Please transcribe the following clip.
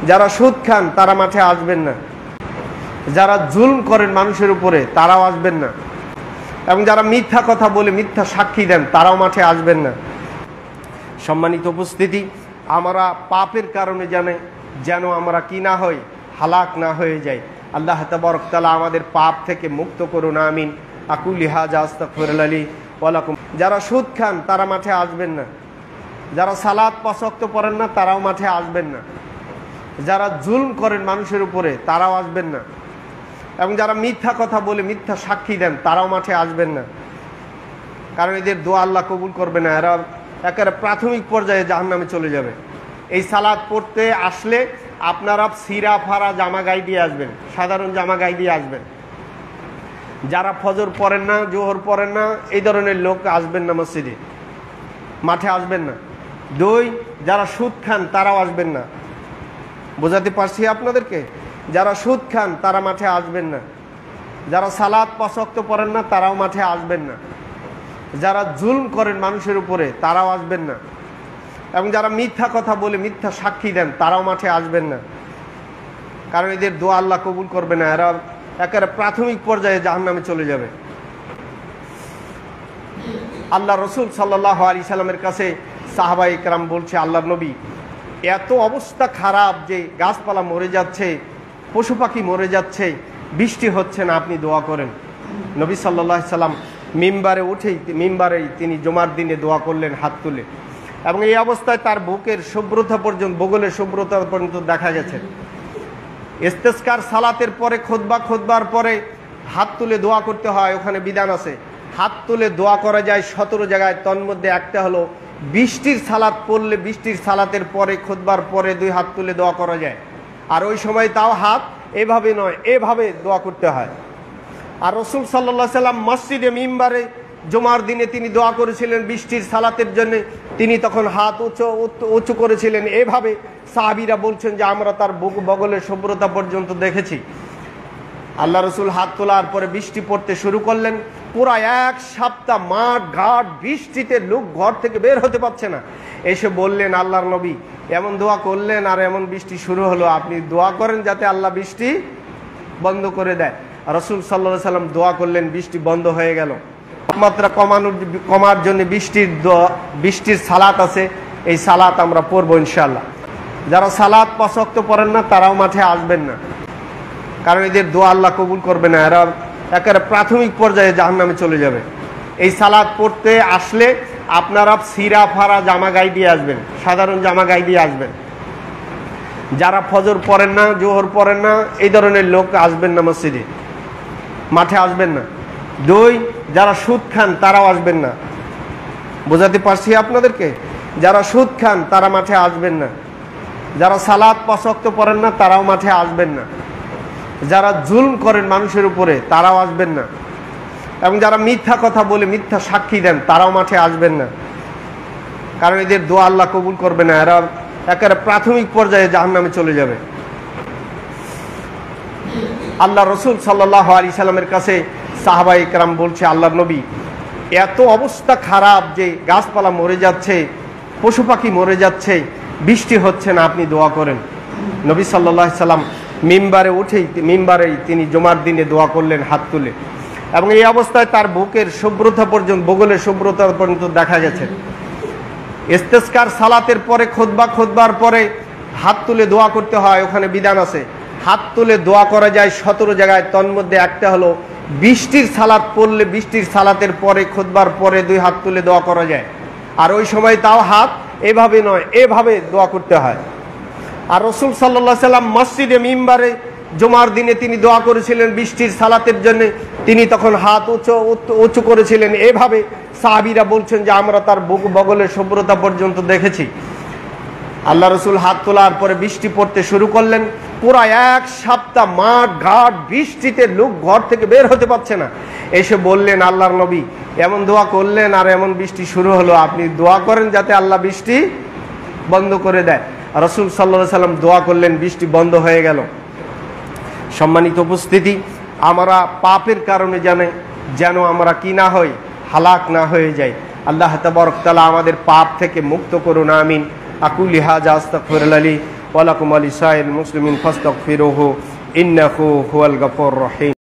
যারা সুদ খান তারা মাঠে আসবেন না, যারা জুলম করেন মানুষের উপরে তারাও আসবেন না, এবং যারা মিথ্যা কথা বলে মিথ্যা সাক্ষী দেন তারাও মাঠে আসবেন না। সম্মানিত উপস্থিতি, আমরা পাপের কারণে যেন আমরা কি না হই, হালাক না হয়ে যাই। আল্লাহ তাবারক তাআলা আমাদের পাপ থেকে মুক্ত করুন, আমিন। আকুলি হাজা আস্তাগফিরুল্লাহ লি ওয়া লাকুম। যারা সুদ খান তারা মাঠে আসবেন না, যারা সালাত 5 ওয়াক্ত পড়েন না তারাও মাঠে আসবেন না, যারা জুলম করেন মানুষের উপরে তারাও আসবেন না, এবং যারা মিথ্যা কথা বলে মিথ্যা সাক্ষী দেন তারাও মাঠে আসবেন না। কারণ এদের দোয়া আল্লাহ কবুল করবে না, এরা একেবারে প্রাথমিক পর্যায়ে জাহান্নামে চলে যাবে। এই সালাত পড়তে আসলে আপনারা সিরা ফারা জামা গায়ে দিয়ে আসবেন, সাধারণ জামা গায়ে দিয়ে আসবেন। যারা ফজর পড়েন না, জোহর পড়েন না, এই ধরনের লোক আসবেন না, মসজিদে মাঠে আসবেন না। 2, যারা সুদ খান তারাও আসবেন না। বোঝাতে পারছি আপনাদেরকে? যারা সুদ খান তারা মাঠে আসবেন না, যারা সালাত 5 ওয়াক্ত পড়েন না তারাও মাঠে আসবেন না, যারা জুলম করেন মানুষের উপরে তারাও আসবেন না, এবং যারা মিথ্যা কথা বলে মিথ্যা সাক্ষী দেন তারাও মাঠে আসবেন না। কারণ এদের দোয়া আল্লাহ কবুল করবে না, এরা একেবারে প্রাথমিক পর্যায়ে জাহান্নামে চলে যাবে। আল্লাহ রসুল সাল্লাল্লাহু আলাইহি সাল্লামের কাছে সাহাবায়ে কেরাম বলছে, আল্লাহর নবী, এত অবস্থা খারাপ যে গাছপালা মরে যাচ্ছে, পশু পাখি মরে যাচ্ছে, বৃষ্টি হচ্ছে না, আপনি দোয়া করেন। নবী সাল্লাল্লাহু আলাইহি সাল্লাম মিম্বারেই তিনি জুমার দিনে দোয়া করলেন হাত তুলে, এবং এই অবস্থায় তার বুকের শুভ্রতা পর্যন্ত, বগলের শুভ্রতা পর্যন্ত দেখা গেছে। ইস্তেসকার সালাতের পরে খুতবার পরে হাত তুলে দোয়া করতে হয়, ওখানে বিধান আছে। হাত তুলে দোয়া করা যায় 17 জায়গায়, তন্মধ্যে একটা হলো বৃষ্টির সালাত পড়লে, বৃষ্টির সালাতের পরে খুতবার পরে 2 হাত তুলে দোয়া করা যায়। আর ওই সময় তাও হাত এভাবে নয়, এভাবে দোয়া করতে হয়। আর রাসূল সাল্লাল্লাহু আলাইহি সাল্লাম মসজিদে মিম্বারে জুমার দিনে তিনি দোয়া করেছিলেন বৃষ্টির সালাতের জন্য, তিনি তখন হাত উঁচু করেছিলেন এভাবে। সাহাবীরা বলছেন যে আমরা তার বগলের শুভ্রতা পর্যন্ত দেখেছি। আল্লাহ রসুল হাত তোলার পরে বৃষ্টি পড়তে শুরু করলেন। পুরা 1 সপ্তাহ মাঠ ঘাট বৃষ্টিতে, লোক ঘর থেকে বের হতে পারছে না। এসে বললেন, আল্লাহর নবী এমন দোয়া করলেন আর এমন বৃষ্টি শুরু হলো, আপনি দোয়া করেন যাতে আল্লাহ বৃষ্টি বন্ধ করে দেয়। রাসূল সাল্লাল্লাহু আলাইহি সাল্লাম দোয়া করলেন, বৃষ্টি বন্ধ হয়ে গেল। তাপমাত্রা কমার জন্য বৃষ্টির সালাত আছে, এই সালাত আমরা পড়বো ইনশাআল্লাহ। যারা সালাত 5 ওয়াক্ত পড়েন না তারাও মাঠে আসবেন না, কারণ এদের দোয়া আল্লাহ কবুল করবে না, এরা একেবারে প্রাথমিক পর্যায়ে জাহান্নামে চলে যাবে। এই সালাত পড়তে আসলে আপনারা সিরা ফারা জামা গায়ে দিয়ে আসবেন, সাধারণ জামা গায়ে দিয়ে আসবেন। যারা ফজর পড়েন না, জোহর পড়েন না, এই ধরনের লোক আসবেন না, মসজিদে মাঠে আসবেন না। 2, যারা সুদ খান তারাও আসবেন না। বোঝাতে পারছি আপনাদেরকে? যারা সুদ খান তারা মাঠে আসবেন না, যারা সালাত 5 ওয়াক্ত পড়েন না তারাও মাঠে আসবেন না, যারা জুলম করেন মানুষের উপরে তারাও আসবেন না, এবং যারা মিথ্যা কথা বলে মিথ্যা সাক্ষী দেন তারাও মাঠে আসবেন না। কারণ এদের দোয়া আল্লাহ কবুল করবে না, এরা একেবারে প্রাথমিক পর্যায়ে জাহান্নামে চলে যাবে। আল্লাহ রসুল সাল্লাল্লাহু আলাইহি সাল্লামের কাছে সাহাবায়ে কেরাম বলছে, আল্লাহর নবী এত অবস্থা খারাপ যে গাছপালা মরে যাচ্ছে, পশু পাখি মরে যাচ্ছে, বৃষ্টি হচ্ছে না, আপনি দোয়া করেন। নবী সাল্লাল্লাহু আলাইহি সাল্লাম মিম্বারেই তিনি জুমার দিনে দোয়া করলেন হাত তুলে, এবং এই অবস্থায় তার বুকের শুভ্রতা পর্যন্ত, বগলের শুভ্রতা পর্যন্ত দেখা গেছে। ইস্তেসকার সালাতের পরে খুতবার পরে হাত তুলে দোয়া করতে হয়, ওখানে বিধান আছে। হাত তুলে দোয়া করা যায় 17 জায়গায়, তন্মধ্যে একটা হলো বৃষ্টির সালাত পড়লে, বৃষ্টির সালাতের পরে খুতবার পরে 2 হাত তুলে দোয়া করা যায়। আর ওই সময় তাও হাত এভাবে নয়, এভাবে দোয়া করতে হয়। আর রাসূল সাল্লাল্লাহু আলাইহি সাল্লাম মসজিদে মিম্বারে জুমার দিনে তিনি দোয়া করেছিলেন বৃষ্টির সালাতের জন্য, তিনি তখন হাত উঁচু করেছিলেন এভাবে। সাহাবীরা বলছেন যে আমরা তার বগলের শুভ্রতা পর্যন্ত দেখেছি। আল্লাহ রসুল হাত তোলার পরে বৃষ্টি পড়তে শুরু করলেন। পুরা 1 সপ্তাহ মাঠ ঘাট বৃষ্টিতে, লোক ঘর থেকে বের হতে পারছে না। এসে বললেন, আল্লাহর নবী এমন দোয়া করলেন আর এমন বৃষ্টি শুরু হলো, আপনি দোয়া করেন যাতে আল্লাহ বৃষ্টি বন্ধ করে দেয়। রাসূল সাল্লাল্লাহু আলাইহি সাল্লাম দোয়া করলেন, বৃষ্টি বন্ধ হয়ে গেল। সম্মানিত উপস্থিতি, আমরা পাপের কারণে যেন আমরা কি না হই, হালাক না হয়ে যাই। আল্লাহ তাবারক তাআলা আমাদের পাপ থেকে মুক্ত করুন, আমিন। আকুলি হাজা আস্তাগফিরুল্লাহ লি ওয়া লাকুম ওয়া লিসাইরিল মুসলিমিন ফাস্তাগফিরুহু ইন্নাহু হুয়াল গফুরুর রহিম।